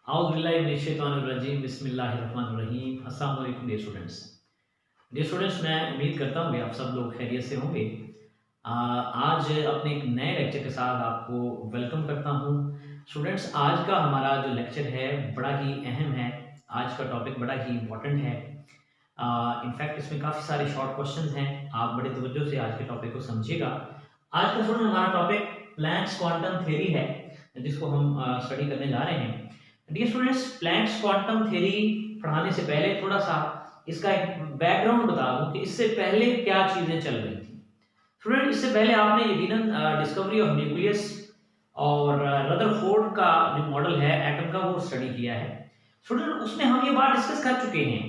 आउज़ुबिल्लाहिमिनश्शैतानिर्रजीम बिस्मिल्लाहिर्रहमानिर्रहीम। अस्सलाम वालेकुम डियर स्टूडेंट्स। मैं उम्मीद करता हूँ कि आप सब लोग खैरियत से होंगे। आज अपने एक नए लेक्चर के साथ आपको वेलकम करता हूँ। स्टूडेंट्स, आज का हमारा जो लेक्चर है बड़ा ही अहम है। आज का टॉपिक बड़ा ही इम्पोर्टेंट है। इनफैक्ट इसमें काफ़ी सारे शॉर्ट क्वेश्चंस हैं। आप बड़े तवज्जो से आज के टॉपिक को समझिएगा। आज का स्टूडेंट हमारा टॉपिक प्लैंक्स क्वांटम थ्योरी है, जिसको हम स्टडी करने जा रहे हैं। Dear students, Planck's quantum theory पढ़ाने से पहले थोड़ा सा इसका एक बैकग्राउंड बता दूं कि इससे पहले क्या चीजें चल रही थी। स्टूडेंट, इससे पहले आपने यकीनन डिस्कवरी ऑफ न्यूक्लियस और रदरफोर्ड का जो मॉडल है एटम का वो स्टडी किया है। स्टूडेंट, उसमें हम ये बात डिस्कस कर चुके हैं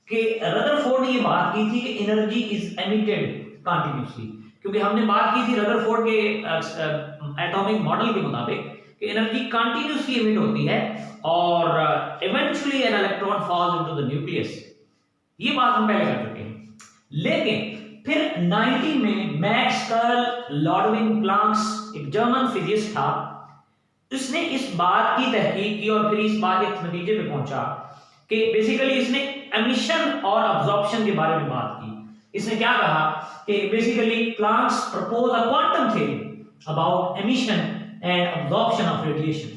कि रदरफोर्ड ने ये बात की थी कि एनर्जी इज एमिटेड कंटिन्यूअसली, क्योंकि हमने बात की थी रदरफोर्ड के एटॉमिक मॉडल के मुताबिक कि एनर्जी कंटिन्यूअसली एमिट होती है और eventually an electron falls into the nucleus. ये बात हम पहले कर चुके हैं। लेकिन फिर 90 में मैक्स कर्ल लॉडविग प्लांक्स, एक जर्मन फिजिसिस्ट था, इसने इस बात की तहकीक की और फिर इस बात के नतीजे पे पहुंचा कि बेसिकली इसने एमिशन और अब्जॉर्प्शन के बारे में बात की। इसने क्या कहा कि basically Planck's propose a quantum theory about emission and absorption of radiation.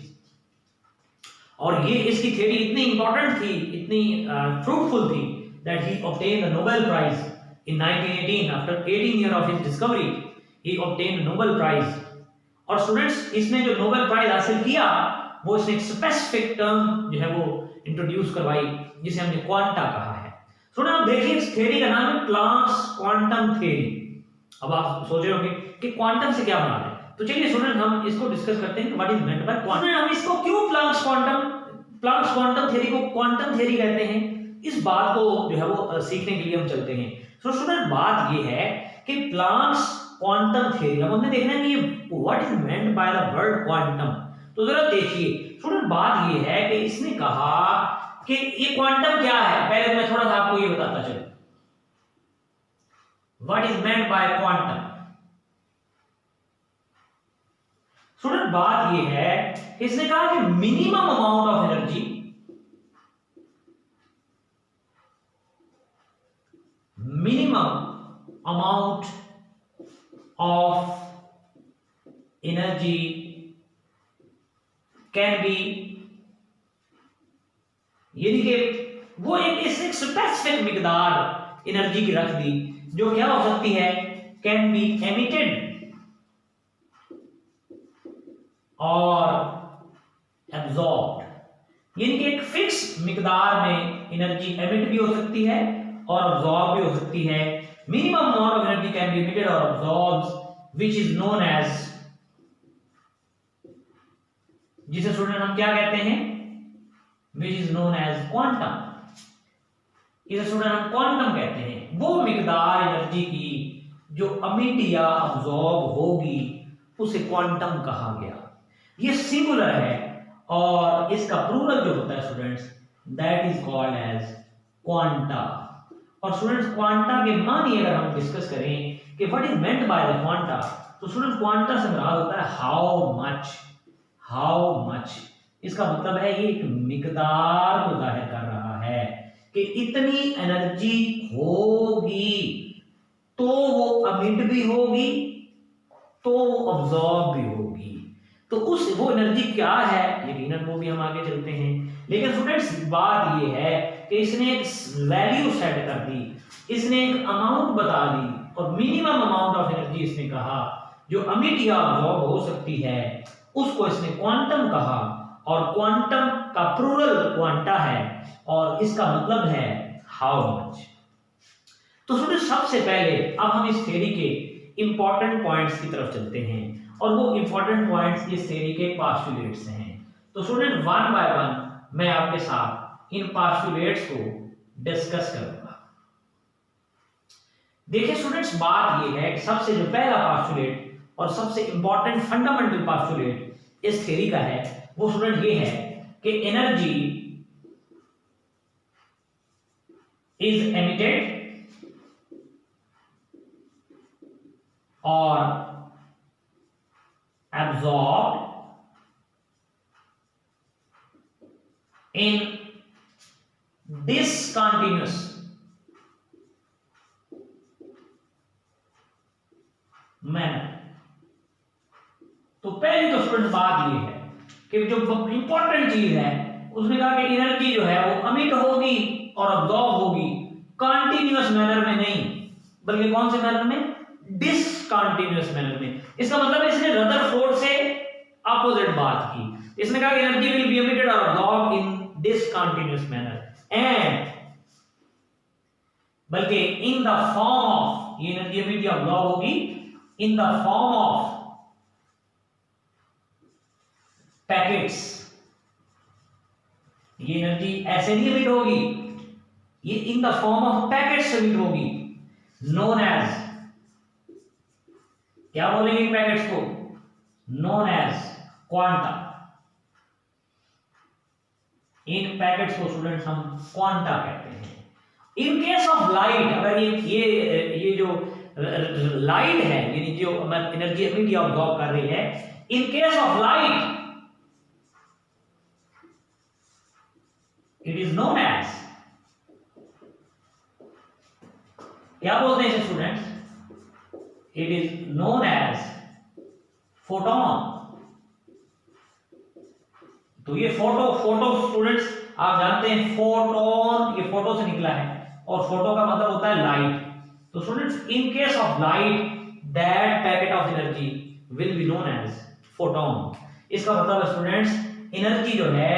और ये इसकी थ्योरी इतनी इंपॉर्टेंट थी, इतनी फ्रूटफुल थी that he obtained the Nobel Prize in 1918 after 18 years of his discovery. He obtained a Nobel Prize. और students, इसने जो नोबेल प्राइज हासिल किया वो इसने एक स्पेसिफिक टर्म जो है वो इंट्रोड्यूस करवाई, जिसे हमने क्वांटा कहा है। स्टूडेंट, आप देखिए इस थ्योरी का नाम है प्लांक्स क्वांटम थ्योरी। अब आप सोच रहे होंगे कि क्वांटम से क्या बना है, तो चलिए स्टूडेंट हम इसको डिस्कस करते हैं कि what is meant bye quantum. हम इसको क्यों प्लांक्स क्वांटम थ्योरी को क्वांटम थ्योरी कहते हैं, इस बात को जो है वो सीखने के लिए हम चलते हैं। तो स्टूडेंट, बात ये है कि प्लांक्स क्वांटम थ्योरी, अब हमने देखना है कि what is meant by the word quantum. तो जरा देखिए स्टूडेंट, बात ये है कि इसने कहा कि ये क्वांटम क्या है। पहले मैं थोड़ा सा आपको ये बताता चलूं, what is meant bye quantum. Student, बात ये है, इसने कहा कि minimum amount of energy, minimum amount of energy can be, यानी कि वो एक स्पेसिफिक मिकदार एनर्जी की रख दी जो क्या हो सकती है, कैन बी एमिटेड और एब्जॉर्ब्ड। यानी कि एक फिक्स मिकदार में एनर्जी एमिट भी हो सकती है और अब्सॉर्ब भी हो सकती है। Minimum amount of energy can be emitted और absorbed, which is known as, जिसे स्टूडेंट हम क्या कहते हैं, which is known as quantum. इसे स्टूडेंट हम क्वांटम कहते हैं। वो मिकदार एनर्जी की जो एमिट या अब्सॉर्ब होगी उसे क्वांटम कहा गया। ये सिंगुलर है और इसका प्लूरल जो होता है students, that is called as quanta. और स्टूडेंट्स, क्वांटा के मानी अगर हम डिस्कस करें कि what is meant by the quanta, तो स्टूडेंट्स क्वांटा से मुराद होता है हाउ मच। इसका मतलब है ये एक मिकदार को जाहिर कर रहा है कि इतनी एनर्जी होगी तो वो एमिट भी होगी तो वो अब्सॉर्ब भी होगी। तो वो एनर्जी क्या है, यकीनन वो भी हम आगे चलते हैं। लेकिन स्टूडेंट्स, बात ये है कि इसने एक वैल्यू सेट कर दी, इसने एक अमाउंट बता दी और मिनिमम अमाउंट ऑफ एनर्जी इसने कहा जो एमिट या अब्सॉर्ब हो सकती है, उसको इसने क्वांटम कहा। और क्वांटम का प्लूरल क्वांटा है और इसका मतलब है हाउ मच। तो स्टूडेंट, सबसे पहले अब हम इस थ्योरी के इंपॉर्टेंट पॉइंट्स की तरफ चलते हैं और वो इंपॉर्टेंट पॉइंट्स इस थ्योरी के पोस्टुलेट्स हैं। तो स्टूडेंट, वन बाय वन मैं आपके साथ इन पोस्टुलेट्स को डिस्कस करूंगा। देखिए स्टूडेंट्स, बात ये है कि सबसे जो पहला पोस्टुलेट और सबसे इंपॉर्टेंट फंडामेंटल पोस्टुलेट इस थ्योरी का है वो स्टूडेंट ये है कि एनर्जी इज एमिटेड और absorbed in discontinuous manner। तो पहली तो स्टूडेंट बात ये है कि जो इंपॉर्टेंट चीज है, उसने कहा कि एनर्जी जो है वो अमिट होगी और अब्सॉर्ब होगी कंटीन्यूअस मैनर में नहीं, बल्कि कौन से मैनर में? डिसकंटीन्यूअस मैनर में। इसका मतलब है इसने रदरफोर्ड से अपोजिट बात की। इसने कहा कि एनर्जी विल बी एमिटेड और absorb in discontinuous manner and, बल्कि इन द फॉर्म ऑफ, ये एनर्जी एमिट या अब्सॉर्ब होगी in the form of packets. ये एनर्जी ऐसे नहीं एमिट होगी, ये in the form of packets emit होगी, नोन एज, क्या बोलेंगे पैकेट्स को? Known as quanta. इन पैकेट्स को स्टूडेंट्स हम क्वांटा कहते हैं। इन केस ऑफ लाइट, अगर ये जो लाइट है, यानी जो एनर्जी एमिट या अब्सॉर्ब कर रही है, in case of light it is known as, क्या बोलते हैं इसे students? It is known as photon. तो ये फोटो स्टूडेंट्स आप जानते हैं, फोटोन ये फोटो से निकला है और फोटो का मतलब होता है लाइट। तो students in case of light that packet of energy will be known as photon. इसका मतलब है स्टूडेंट्स एनर्जी जो है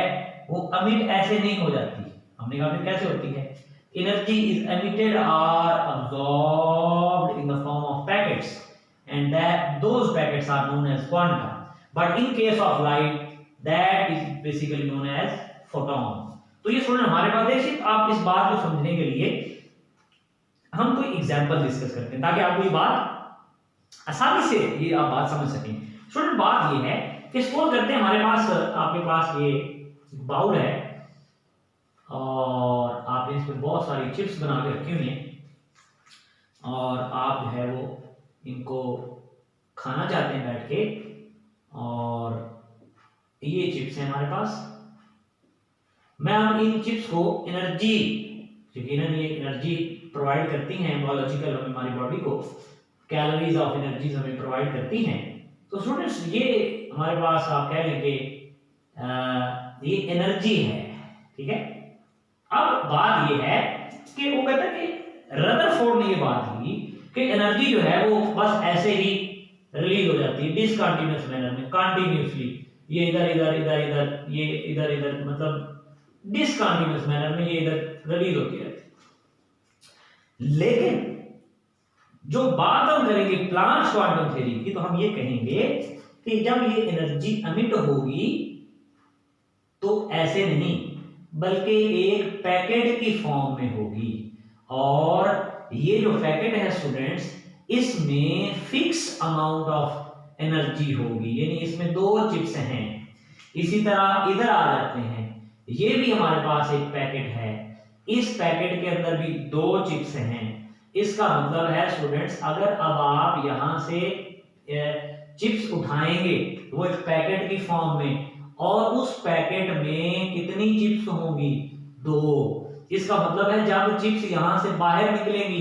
वो अमिट ऐसे नहीं हो जाती। हमने कहा कैसे होती है? एनर्जी इज एमिटेड और absorbed in the form of packets and that those packets are known as quanta, but in case of light that is basically known as photon. तो ये स्टूडेंट हमारे पास देखिए, आप इस बात को समझने के लिए हम कोई एग्जांपल डिस्कस करते हैं ताकि आपको ये बात आसानी से ये आप बात समझ सकें। स्टूडेंट बात ये है कि सपोज करते हैं हमारे पास, आपके पास ये बाउल है और आपने इसमें बहुत सारी चिप्स बना के रखी हुई हैं और आप जो है वो इनको खाना चाहते हैं बैठ के, और ये चिप्स हैं हमारे पास। मैं अब इन चिप्स को एनर्जी, क्योंकि इन्होंने ये एनर्जी प्रोवाइड करती हैं बायोलॉजिकल, हमारी बॉडी को कैलोरीज ऑफ एनर्जीज हमें प्रोवाइड करती हैं। तो स्टूडेंट्स ये हमारे पास आप कह लेंगे ये एनर्जी है, ठीक है। अब बात ये है कि वो कहता है कि रदरफोर्ड ने ये बात की कि एनर्जी जो है वो बस ऐसे ही रिलीज हो जाती है डिसकंटीन्यूअस मैनर में, कंटीन्यूअसली, ये इधर इधर इधर इधर, ये इधर इधर, मतलब डिसकंटीन्यूअस मैनर में ये इधर रिलीज होती रहती है। लेकिन जो बात हम करेंगे प्लांक्स क्वांटम थ्योरी की, तो हम ये कहेंगे कि जब ये एनर्जी एमिट होगी तो ऐसे नहीं, बल्कि एक पैकेट की फॉर्म में होगी, और ये जो पैकेट है स्टूडेंट्स, इसमें फिक्स अमाउंट ऑफ एनर्जी होगी, यानी इसमें दो चिप्स हैं। इसी तरह इधर आ जाते हैं, ये भी हमारे पास एक पैकेट है, इस पैकेट के अंदर भी दो चिप्स हैं। इसका मतलब है स्टूडेंट्स, अगर अब आप यहां से चिप्स उठाएंगे तो वो एक पैकेट की फॉर्म में, और उस पैकेट में कितनी चिप्स होंगी? दो। इसका मतलब है जब चिप्स यहां से बाहर निकलेंगी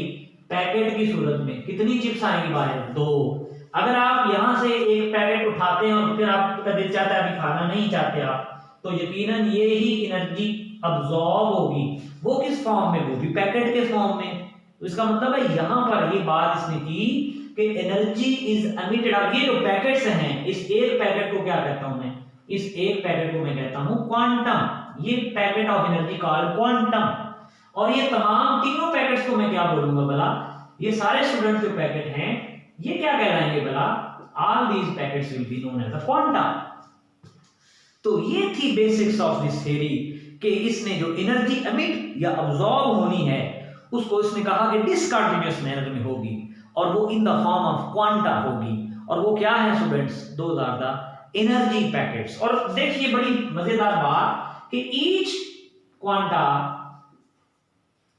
पैकेट की सूरत में, कितनी चिप्स आएंगी बाहर? दो। अगर आप यहां से एक पैकेट उठाते हैं और फिर आपका दिल चाहता है अभी खाना नहीं चाहते आप, तो यकीनन ये ही एनर्जी अब्सॉर्ब होगी। वो किस फॉर्म में? वो भी पैकेट के फॉर्म में। तो इसका मतलब है यहां पर ये बात इसने की कि एनर्जी इज एमिटेड। अब ये जो पैकेट्स हैं, इस एक पैकेट को क्या कहता हूं मैं? इस एक पैकेट को मैं कहता हूं क्वांटम। ये packet of energy called quantum. और ये तमाम तीनों पैकेट्स को मैं क्या बोलूंगा भला? ये सारे स्टूडेंट जो पैकेट हैं ये क्या कहलाएंगे भला? All these packets will be known as a quantum. तो ये थी बेसिक्स ऑफ दिस थ्योरी कि इसने जो एनर्जी एमिट या अब्सॉर्ब होनी है उसको इसने कहा कि डिसकंटीन्यूअस मैनर में होगी, और वो इन द फॉर्म ऑफ क्वांटा होगी। और वो क्या है स्टूडेंट्स? दो आर द एनर्जी पैकेट्स। और देखिए बड़ी मजेदार बात कि ईच क्वांटा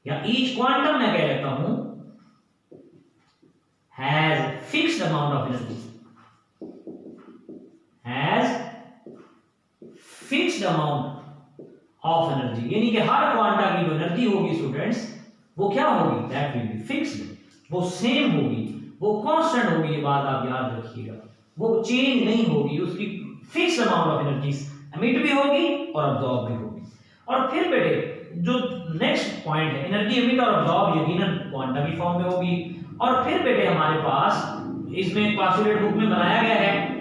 या ईच क्वांटम मैं कह लेता हूं has fixed amount of energy, has fixed amount of energy, यानी कि हर क्वांटा की जो एनर्जी होगी स्टूडेंट्स वो क्या होगी, दैट विल बी फिक्स्ड, वो सेम होगी, वो कांस्टेंट होगी। ये बात आप याद रखिएगा, वो चेंज नहीं होगी, उसकी fix amount of energy emit भी होगी और अब्सॉर्ब भी होगी। और फिर बेटे जो नेक्स्ट पॉइंट है, एनर्जी एमिट और अब्सॉर्ब यकीनन क्वांटा की फॉर्म में होगी। और फिर बेटे हमारे पास इसमें पोस्टुलेट बुक में बनाया गया है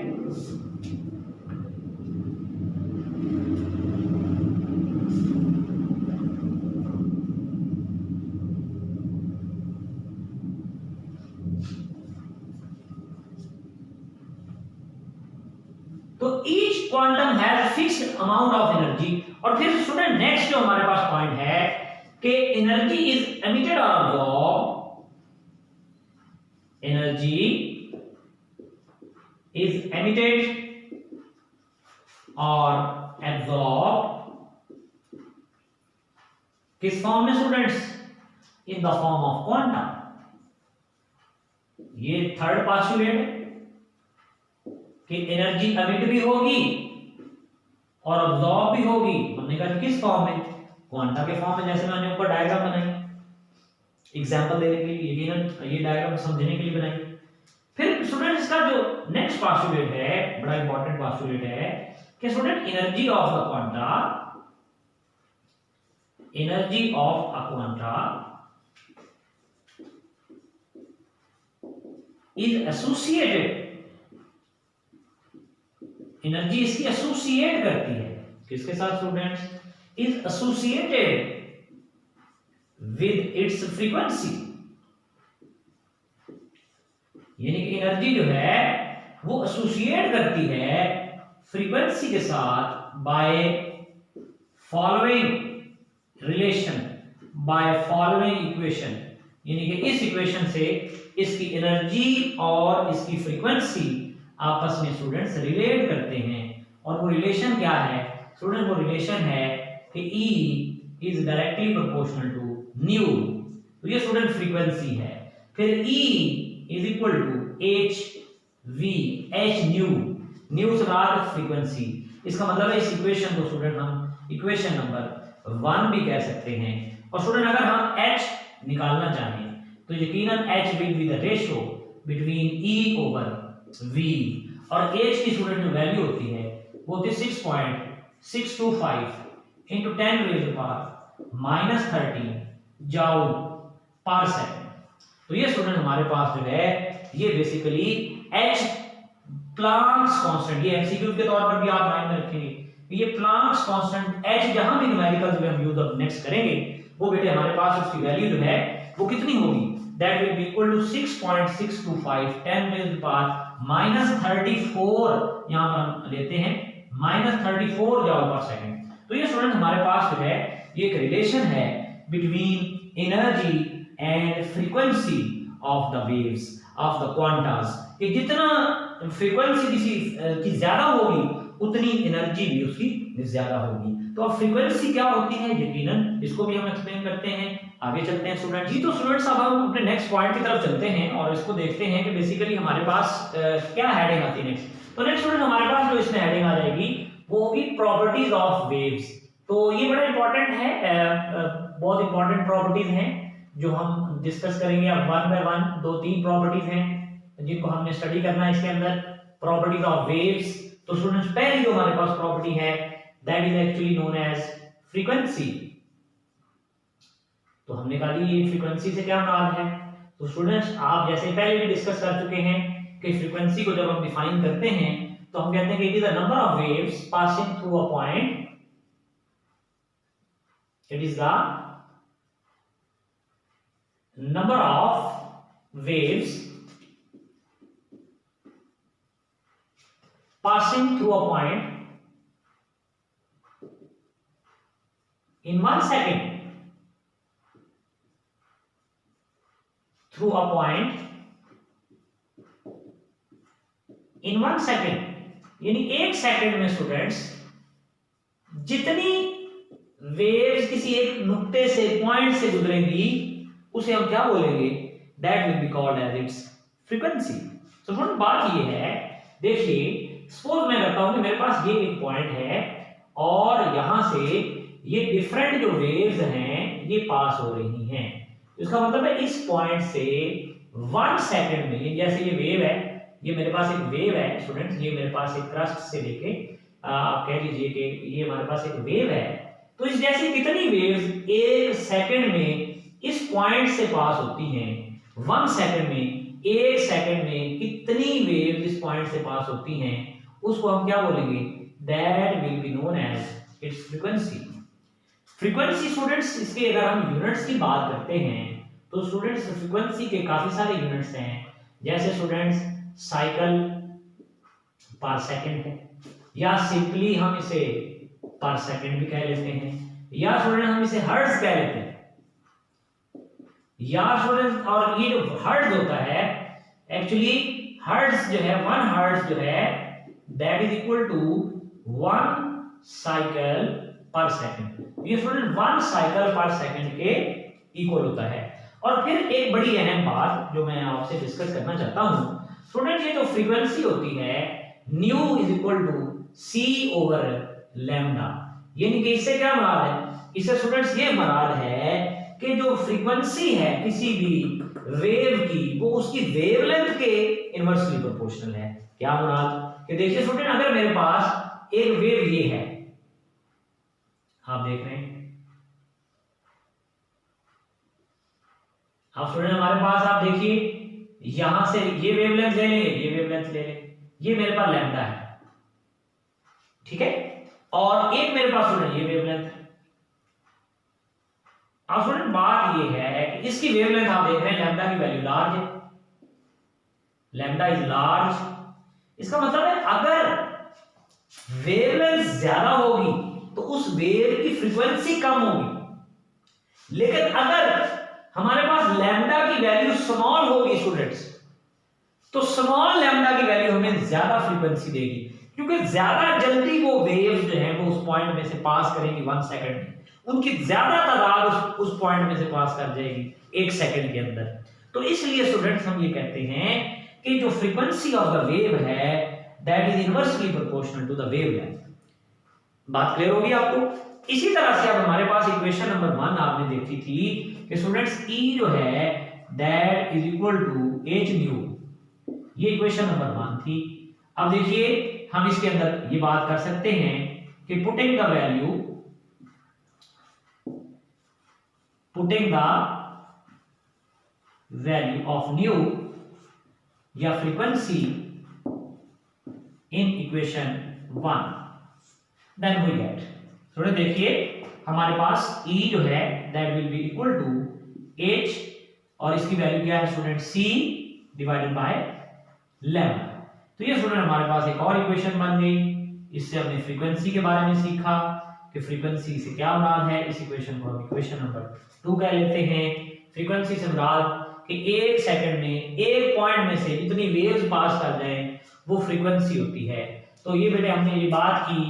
तो each quantum has fixed amount of energy. और फिर स्टूडेंट नेक्स्ट जो हमारे पास पॉइंट है कि एनर्जी इज एमिटेड और अब्सॉर्ब, एनर्जी इज एमिटेड और एब्सॉर्ब किस फॉर्म में students, in the form of quanta. ये थर्ड पोस्टुलेट है कि एनर्जी एमिट भी होगी और अब्सॉर्ब भी होगी। हमने कहा किस फॉर्म में, क्वांटा के फॉर्म में, जैसे मैंने ऊपर डायग्राम बनाई एग्जांपल देने के लिए, यकीनन ये डायग्राम समझने के लिए बनाई। फिर स्टूडेंट इसका जो नेक्स्ट पोस्टुलेट है, बड़ा इंपॉर्टेंट पोस्टुलेट है कि student energy of the quanta, energy of a quanta is associated, energy इसकी एसोसिएट करती है किसके साथ students, is associated with its frequency, यानी कि एनर्जी जो है वो एसोसिएट करती है फ्रीक्वेंसी के साथ by following relation, by following equation, यानी कि इस इक्वेशन से इसकी एनर्जी और इसकी फ्रीक्वेंसी आपस में स्टूडेंट्स रिलेट करते हैं। और वो रिलेशन क्या है स्टूडेंट, वो रिलेशन है कि E is directly proportional to nu, तो ये स्टूडेंट फ्रीक्वेंसी है। फिर E is equal to h v, h nu से बाद फ्रीक्वेंसी। इसका मतलब है इस इक्वेशन को स्टूडेंट हम इक्वेशन नंबर 1 भी कह सकते हैं। और स्टूडेंट अगर हम H निकालना चाहें तो यकीनन H will be the ratio between E over V, और H की स्टूडेंट जो वैल्यू होती है वो होती है 6.625 into 10 raised to power -13 joule पर सेकंड। तो ये स्टूडेंट हमारे पास जो है ये बेसिकली H प्लैंक्स कांस्टेंट, ये एमसीक्यू के तौर पर भी आप माइंड में रखेंगे ये प्लैंक्स कांस्टेंट H जहां भी न्यूमेरिकल्स में हम यूज ऑफ नेक्स्ट करेंगे वो बेटे हमारे पास उसकी वैल्यू जो है वो कितनी होगी, that will be equal to 6.625 10 raised to power -34, यहां पर हम लेते हैं -34 जूल पर सेकंड। तो ये स्टूडेंट हमारे पास जो है ये एक रिलेशन है between energy and frequency of the waves of the Qantas, कि जितना फ्रीक्वेंसी किसी की ज्यादा होगी उतनी एनर्जी भी उसकी ज्यादा होगी। तो अब फ्रीक्वेंसी क्या होती है यकीनन इसको भी हम एक्सप्लेन करते हैं, आगे चलते हैं स्टूडेंट जी। तो स्टूडेंट्स अब हम अपने नेक्स्ट पॉइंट की तरफ चलते हैं और इसको देखते हैं कि बेसिकली हमारे पास क्या हेडिंग आती है नेक्स्ट। तो नेक्स्ट स्टूडेंट हमारे पास जो इसमें हेडिंग आ जाएगी वो होगी प्रॉपर्टीज ऑफ वेव्स। तो ये बड़ा इंपॉर्टेंट है, बहुत इंपॉर्टेंट प्रॉपर्टीज हैं जो हम डिस्कस करेंगे। अब 1 बाय 1 2-3 प्रॉपर्टीज हैं जिनको हमने स्टडी करना है इसके अंदर, प्रॉपर्टीज ऑफ वेव्स। तो स्टूडेंट्स पहली जो हमारे पास प्रॉपर्टी है that is actually known as frequency. तो हमने कहा ये फ्रीक्वेंसी से क्या मुराद है। तो स्टूडेंट्स आप जैसे पहले भी डिस्कस कर चुके हैं कि फ्रीक्वेंसी को जब हम डिफाइन करते हैं तो हम कहते हैं कि it is the number of waves passing through a point, it is the number of waves passing through a point in 1 second, through a point in 1 second, यानी 1 सेकंड में स्टूडेंट्स जितनी वेव्स किसी एक नुक्ते से पॉइंट से गुजरेंगी उसे हम क्या बोलेंगे, that will be called as its frequency. तो स्टूडेंट बात ये है, देखिए सपोज मैं करता हूं कि मेरे पास ये एक पॉइंट है और यहां से ये डिफरेंट जो वेव्स हैं ये पास हो रही हैं। इसका मतलब है इस पॉइंट से 1 सेकंड में, जैसे ये वेव है, ये मेरे पास एक वेव है स्टूडेंट्स, ये मेरे पास एक क्रस्ट से लेके आप कह लीजिए कि ये हमारे पास एक वेव है। तो इस जैसी कितनी वेव्स 1 सेकंड में इस पॉइंट से पास होती हैं, 1 सेकंड में, 1 सेकंड में कितनी वेव्स इस पॉइंट से पास होती हैं, उसको हम क्या बोलेंगे, that will be known as its frequency. Frequency students, इसके अगर हम यूनिट्स की बात करते हैं तो स्टूडेंट्स फ्रीक्वेंसी के काफी सारे यूनिट्स हैं, जैसे स्टूडेंट्स साइकिल पर सेकंड है, या सिंपली हम इसे पर सेकंड भी कह लेते हैं, या स्टूडेंट हम इसे हर्ट्ज कह लेते हैं, या स्टूडेंट, और ये जो हर्ट्ज होता है, एक्चुअली हर्ट्ज जो है, 1 हर्ट्ज जो है that is equal to 1 cycle per second. ये स्टूडेंट 1 साइकिल पर सेकंड के इक्वल होता है। और फिर एक बड़ी अहम बात जो मैं आपसे डिस्कस करना चाहता हूं स्टूडेंट, ये जो फ्रीक्वेंसी होती है nu is equal to c over lambda, यानी कि इससे क्या मुराद है, इससे स्टूडेंट्स ये मुराद है कि जो फ्रीक्वेंसी है किसी भी वेव की वो उसकी वेवलेंथ के इनवर्सली प्रोपोर्शनल है। क्या मुराद कि देखिए स्टूडेंट, अगर मेरे पास एक वेव ये है, आप देख रहे हैं, अब स्टूडेंट हमारे पास आप देखिए यहां से ये वेवलेंथ ले लेंगे, ये वेवलेंथ ले लेंगे, ये मेरे पास लैम्डा है, ठीक है, और एक मेरे पास स्टूडेंट ये वेवलेंथ है। अब स्टूडेंट बात ये है कि इसकी वेवलेंथ आप देख रहे हैं लैम्डा की वैल्यू लार्ज है, लैम्डा इज लार्ज। इसका मतलब है अगर वेवलेंथ ज्यादा होगी तो उस वेव की फ्रीक्वेंसी कम होगी, लेकिन अगर हमारे पास लैम्डा की वैल्यू स्मॉल होगी स्टूडेंट्स, तो स्मॉल लैम्डा की वैल्यू हमें ज्यादा फ्रीक्वेंसी देगी, क्योंकि ज्यादा जल्दी वो वेव्स जो है वो उस पॉइंट में से पास करेंगी 1 सेकंड में, उनकी ज्यादा तादाद उस पॉइंट में से पास कर जाएगी 1 सेकंड के अंदर। तो इसलिए स्टूडेंट्स हम ये कहते हैं कि जो फ्रीक्वेंसी ऑफ द वेव है that is inversely proportional to the wavelength. बात क्लियर होगी आपको? इसी तरह से अब हमारे पास इक्वेशन नंबर 1 आपने देखी थी कि स्टूडेंट्स E जो है that is equal to h nu, ये इक्वेशन नंबर 1 थी। अब देखिए हम इसके अंदर ये बात कर सकते हैं कि putting the value of nu या frequency in equation 1 then we get, थोड़ा देखिए हमारे पास E जो है that will be equal to h, और इसकी वैल्यू क्या है student, c divided by lambda. तो ये स्टूडेंट हमारे पास एक और इक्वेशन बन गई। इससे हमने फ्रीक्वेंसी के बारे में सीखा कि फ्रीक्वेंसी से क्या मुराद है। इस इक्वेशन को हम इक्वेशन नंबर 2 कह लेते हैं। फ्रीक्वेंसी से मुराद कि 1 सेकंड में एक पॉइंट में से जितनी वेव्स पास कर जाएं वो फ्रीक्वेंसी होती है। तो ये बेटे हमने ये बात की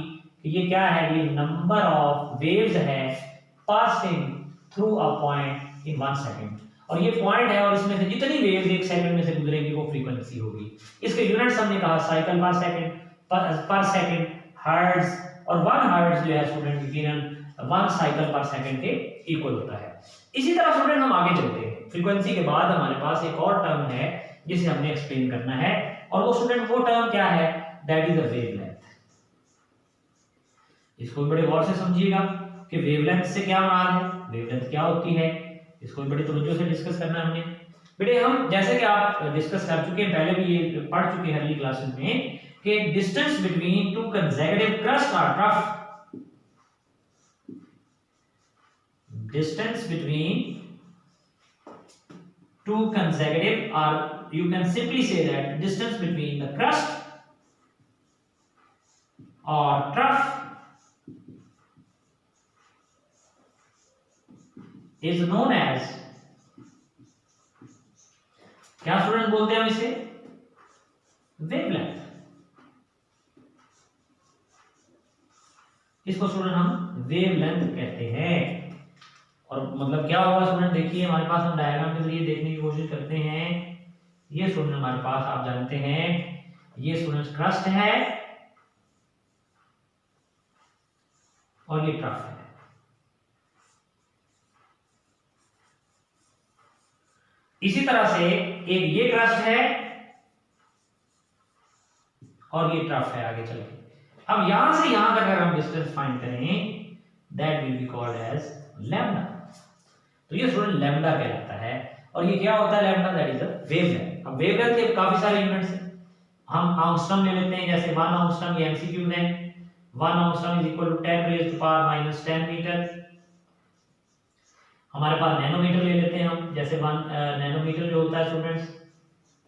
कि ये क्या है, ये नंबर ऑफ वेव्स है passing through a point in 1 second, और ये पॉइंट है और इसमें से जितनी वेव्स 1 सेकंड में से गुजरेंगी वो फ्रीक्वेंसी होगी। इसके यूनिट्स हमने कहा साइकिल पर सेकंड, पर सेकंड, हर्ट्ज, और 1 हर्ट्ज जो है स्टूडेंट यकीनन 1 साइकिल पर सेकंड के इक्वल होता है। इसी तरह स्टूडेंट हम आगे चलते हैं। फ्रीक्वेंसी के बाद हमारे पास एक और टर्म है जिसे हमने एक्सप्लेन करना है, और वो स्टूडेंट वो टर्म क्या है, दैट इज अ वेवलेंथ। इसको बड़े गौर से समझिएगा कि वेवलेंथ से क्या मुराद है, वेवलेंथ क्या होती है, इसको बड़ी तवज्जो से डिस्कस करना है हमने। बेटे हम जैसे कि आप डिस्कस कर चुके हैं, पहले भी ये पढ़ चुके हैं अर्ली क्लासेस में कि डिस्टेंस बिटवीन 2 कंसेक्यूटिव क्रस्ट और trough, distance between 2 consecutive, or you can simply say that distance between the crust or trough is known as, क्या स्टूडेंट बोलते हैं हम इसे, वेवलेंथ। इसको स्टूडेंट हम वेवलेंथ कहते हैं। और मतलब क्या होगा स्टूडेंट, देखिए हमारे पास हम डायग्राम के जरिए देखने की कोशिश करते हैं। ये स्टूडेंट हमारे पास आप जानते हैं ये स्टूडेंट क्रस्ट है और ये ट्रफ है। इसी तरह से एक ये क्रस्ट है और ये ट्रफ है आगे चल के। अब यहां से यहां तक अगर हम डिस्टेंस फाइंड करें that will be called as lambda. तो ये स्टूडेंट लैम्डा कहलाता है। और ये क्या होता है lambda? That is a wavelength. अब वेवलेंथ के काफी सारे यूनिट्स हैं, हम एंगस्ट्रॉम ले लेते हैं, जैसे 1 एंगस्ट्रॉम, ये एमसीक्यू में 1 angstrom is equal to 10 raise to power -10 metre. हमारे पास नैनोमीटर ले लेते हैं हम, जैसे 1 नैनोमीटर जो होता है students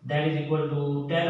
that is equal to 10